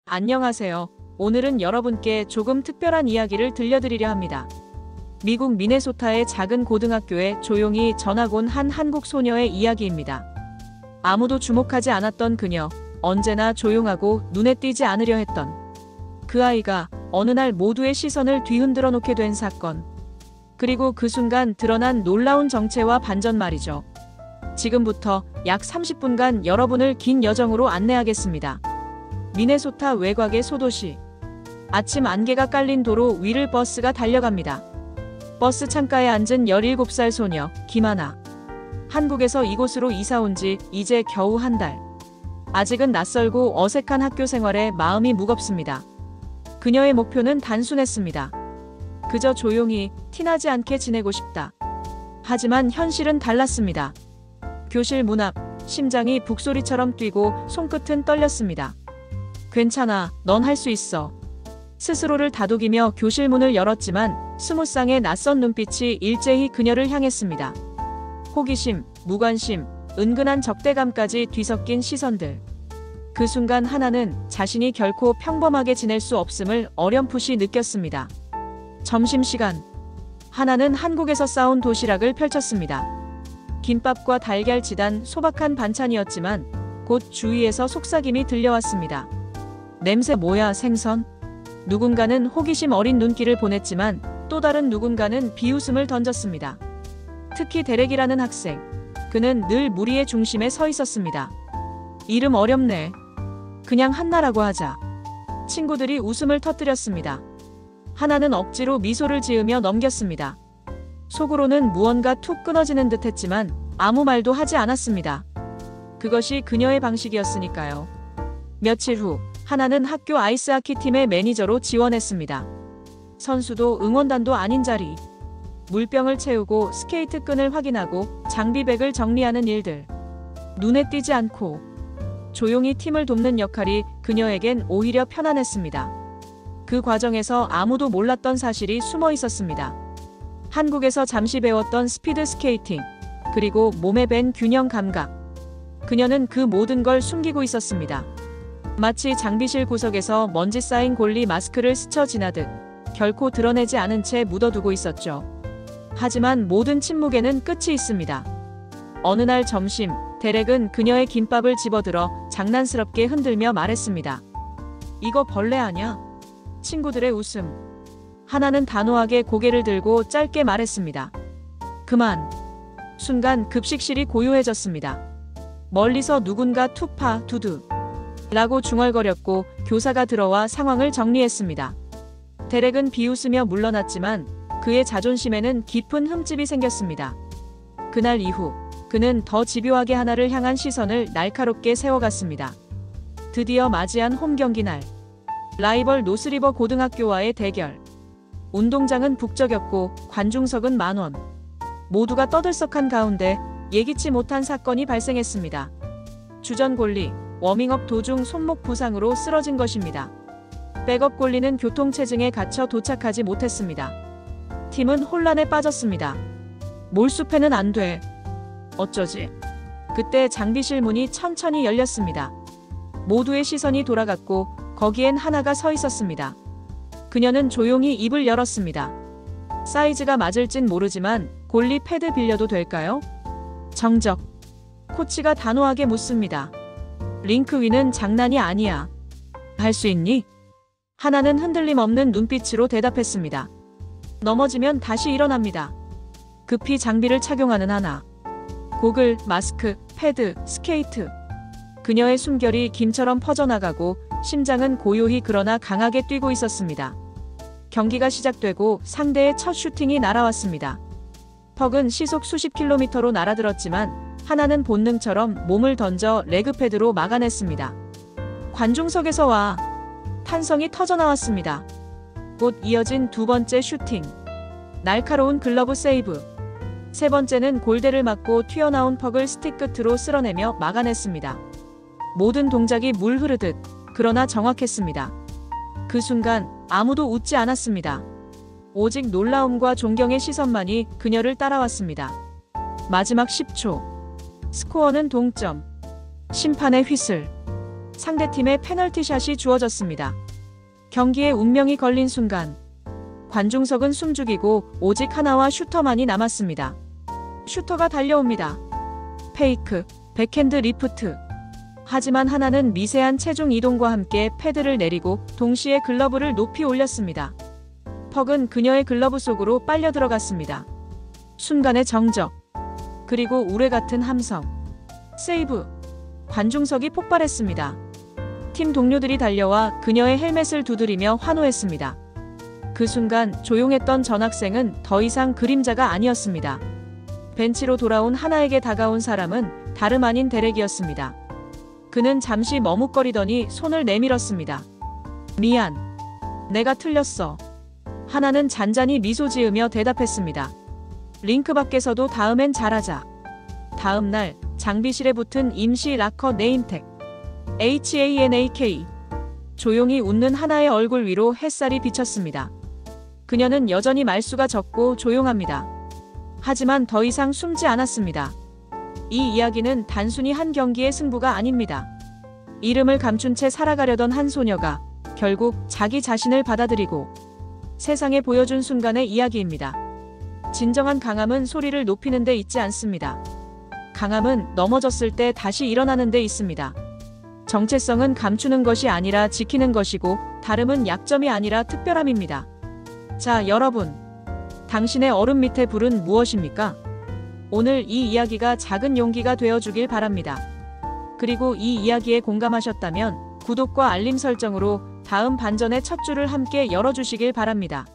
안녕하세요. 오늘은 여러분께 조금 특별한 이야기를 들려드리려 합니다. 미국 미네소타의 작은 고등학교에 조용히 전학 온 한 한국 소녀의 이야기입니다. 아무도 주목하지 않았던 그녀, 언제나 조용하고 눈에 띄지 않으려 했던 그 아이가 어느 날 모두의 시선을 뒤흔들어 놓게 된 사건. 그리고 그 순간 드러난 놀라운 정체와 반전 말이죠. 지금부터 약 30분간 여러분을 긴 여정으로 안내하겠습니다. 미네소타 외곽의 소도시. 아침 안개가 깔린 도로 위를 버스가 달려갑니다. 버스 창가에 앉은 17살 소녀, 김하나. 한국에서 이곳으로 이사 온 지 이제 겨우 한 달. 아직은 낯설고 어색한 학교 생활에 마음이 무겁습니다. 그녀의 목표는 단순했습니다. 그저 조용히 티나지 않게 지내고 싶다. 하지만 현실은 달랐습니다. 교실 문 앞, 심장이 북소리처럼 뛰고 손끝은 떨렸습니다. 괜찮아, 넌 할 수 있어. 스스로를 다독이며 교실 문을 열었지만 20쌍의 낯선 눈빛이 일제히 그녀를 향했습니다. 호기심, 무관심, 은근한 적대감까지 뒤섞인 시선들. 그 순간 하나는 자신이 결코 평범하게 지낼 수 없음을 어렴풋이 느꼈습니다. 점심시간. 하나는 한국에서 싸온 도시락을 펼쳤습니다. 김밥과 달걀 지단 소박한 반찬이었지만 곧 주위에서 속삭임이 들려왔습니다. 냄새 뭐야, 생선? 누군가는 호기심 어린 눈길을 보냈지만 또 다른 누군가는 비웃음을 던졌습니다. 특히 데렉이라는 학생. 그는 늘 무리의 중심에 서 있었습니다. 이름 어렵네. 그냥 한나라고 하자. 친구들이 웃음을 터뜨렸습니다. 하나는 억지로 미소를 지으며 넘겼습니다. 속으로는 무언가 툭 끊어지는 듯 했지만 아무 말도 하지 않았습니다. 그것이 그녀의 방식이었으니까요. 며칠 후 하나는 학교 아이스하키 팀의 매니저로 지원했습니다. 선수도 응원단도 아닌 자리. 물병을 채우고 스케이트 끈을 확인하고 장비백을 정리하는 일들. 눈에 띄지 않고 조용히 팀을 돕는 역할이 그녀에겐 오히려 편안했습니다. 그 과정에서 아무도 몰랐던 사실이 숨어 있었습니다. 한국에서 잠시 배웠던 스피드 스케이팅, 그리고 몸에 밴 균형 감각. 그녀는 그 모든 걸 숨기고 있었습니다. 마치 장비실 구석에서 먼지 쌓인 골리 마스크를 스쳐 지나듯 결코 드러내지 않은 채 묻어두고 있었죠. 하지만 모든 침묵에는 끝이 있습니다. 어느 날 점심, 데렉은 그녀의 김밥을 집어들어 장난스럽게 흔들며 말했습니다. 이거 벌레 아냐? 친구들의 웃음. 하나는 단호하게 고개를 들고 짧게 말했습니다. 그만. 순간 급식실이 고요해졌습니다. 멀리서 누군가 툭파 두두 라고 중얼거렸고 교사가 들어와 상황을 정리했습니다. 데렉은 비웃으며 물러났지만 그의 자존심에는 깊은 흠집이 생겼습니다. 그날 이후 그는 더 집요하게 하나를 향한 시선을 날카롭게 세워갔습니다. 드디어 맞이한 홈 경기 날. 라이벌 노스리버 고등학교와의 대결. 운동장은 북적였고 관중석은 만원. 모두가 떠들썩한 가운데 예기치 못한 사건이 발생했습니다. 주전 골리, 워밍업 도중 손목 부상으로 쓰러진 것입니다. 백업 골리는 교통체증에 갇혀 도착하지 못했습니다. 팀은 혼란에 빠졌습니다. 몰수패는 안 돼. 어쩌지? 그때 장비실 문이 천천히 열렸습니다. 모두의 시선이 돌아갔고 거기엔 하나가 서 있었습니다. 그녀는 조용히 입을 열었습니다. 사이즈가 맞을진 모르지만 골리 패드 빌려도 될까요? 정적. 코치가 단호하게 묻습니다. 링크 위는 장난이 아니야. 할 수 있니? 하나는 흔들림 없는 눈빛으로 대답했습니다. 넘어지면 다시 일어납니다. 급히 장비를 착용하는 하나. 고글, 마스크, 패드, 스케이트. 그녀의 숨결이 김처럼 퍼져나가고 심장은 고요히 그러나 강하게 뛰고 있었습니다. 경기가 시작되고 상대의 첫 슈팅이 날아왔습니다. 퍽은 시속 수십 킬로미터로 날아들었지만 하나는 본능처럼 몸을 던져 레그패드로 막아냈습니다. 관중석에서 와. 탄성이 터져나왔습니다. 곧 이어진 두 번째 슈팅. 날카로운 글러브 세이브. 세 번째는 골대를 맞고 튀어나온 퍽을 스틱 끝으로 쓸어내며 막아냈습니다. 모든 동작이 물 흐르듯, 그러나 정확했습니다. 그 순간 아무도 웃지 않았습니다. 오직 놀라움과 존경의 시선만이 그녀를 따라왔습니다. 마지막 10초. 스코어는 동점. 심판의 휘슬. 상대팀의 페널티샷이 주어졌습니다. 경기에 운명이 걸린 순간 관중석은 숨죽이고 오직 하나와 슈터만이 남았습니다. 슈터가 달려옵니다. 페이크, 백핸드 리프트. 하지만 하나는 미세한 체중 이동과 함께 패드를 내리고 동시에 글러브를 높이 올렸습니다. 퍽은 그녀의 글러브 속으로 빨려 들어갔습니다. 순간의 정적, 그리고 우레 같은 함성. 세이브! 관중석이 폭발했습니다. 팀 동료들이 달려와 그녀의 헬멧을 두드리며 환호했습니다. 그 순간 조용했던 전학생은 더 이상 그림자가 아니었습니다. 벤치로 돌아온 하나에게 다가온 사람은 다름 아닌 데렉이었습니다. 그는 잠시 머뭇거리더니 손을 내밀었습니다. 미안. 내가 틀렸어. 하나는 잔잔히 미소 지으며 대답했습니다. 링크 밖에서도 다음엔 잘하자. 다음 날 장비실에 붙은 임시 락커 네임택 HANAK. 조용히 웃는 하나의 얼굴 위로 햇살이 비쳤습니다. 그녀는 여전히 말수가 적고 조용합니다. 하지만 더 이상 숨지 않았습니다. 이 이야기는 단순히 한 경기의 승부가 아닙니다. 이름을 감춘 채 살아가려던 한 소녀가 결국 자기 자신을 받아들이고 세상에 보여준 순간의 이야기입니다. 진정한 강함은 소리를 높이는 데 있지 않습니다. 강함은 넘어졌을 때 다시 일어나는 데 있습니다. 정체성은 감추는 것이 아니라 지키는 것이고, 다름은 약점이 아니라 특별함입니다. 자, 여러분. 당신의 얼음 밑의 불은 무엇입니까? 오늘 이 이야기가 작은 용기가 되어주길 바랍니다. 그리고 이 이야기에 공감하셨다면 구독과 알림 설정으로 다음 반전의 첫 줄을 함께 열어주시길 바랍니다.